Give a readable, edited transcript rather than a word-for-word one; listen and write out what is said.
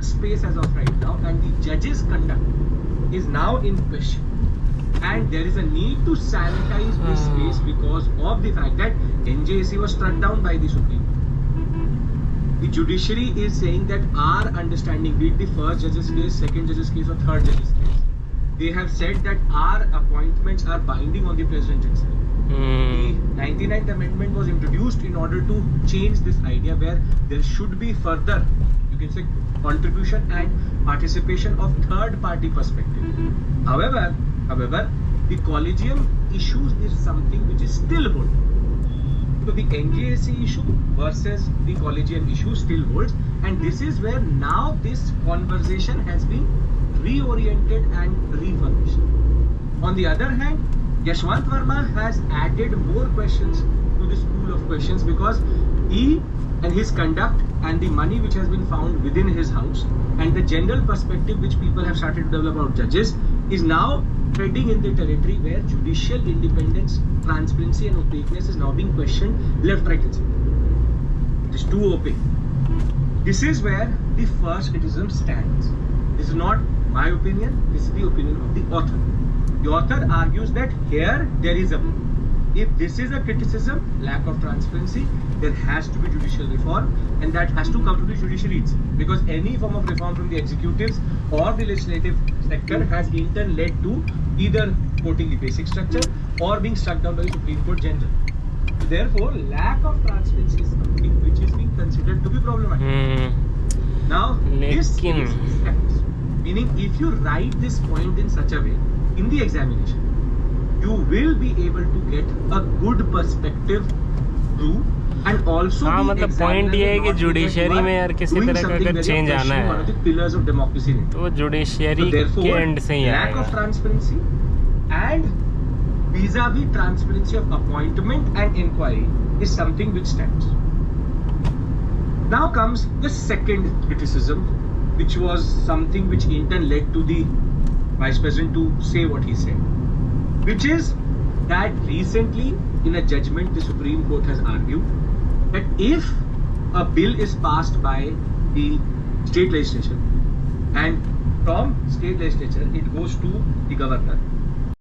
space as of right now, and the judges' conduct is now in question. And there is a need to sanitize this space because of the fact that NJAC was struck down by the Supreme Court. The judiciary is saying that our understanding, be it the first judge's case, second judge's case, or third judge's case, they have said that our appointments are binding on the President himself. The 99th Amendment was introduced in order to change this idea where there should be further, you can say, contribution and participation of third party perspective. However, the collegium issues is something which is still holding. So the NJAC issue versus the collegium issue still holds, and this is where now this conversation has been reoriented and refurbished. On the other hand, Yashwant Verma has added more questions to this pool of questions because he and his conduct and the money which has been found within his house and the general perspective which people have started to develop about judges is now treading in the territory where judicial independence, transparency and opaqueness is now being questioned left, right and center. It is too opaque. This is where the first criticism stands. This is not my opinion, this is the opinion of the author. The author argues that here there is a, if this is a criticism, lack of transparency, there has to be judicial reform, and that has to come to the judiciary because any form of reform from the executives or the legislative sector has in turn led to either quoting the basic structure or being struck down by the Supreme Court general. Therefore, lack of transparency is something which is being considered to be problematic. Now, this is steps. Meaning, if you write this point in such a way in the examination, you will be able to get a good perspective through and also हाँ मतलब point ये है कि judiciary में यार किसी तरह का अगर चेंज आना है pillars of democracy तो जुडिशरी के एंड से ही आएगा. Lack of transparency and vis-a-vis transparency of appointment and inquiry is something which stands. Now comes the second criticism, which was something which in turn led to the Vice President to say what he said, which is that recently in a judgment the Supreme Court has argued that if a bill is passed by the state legislature and from state legislature it goes to the governor,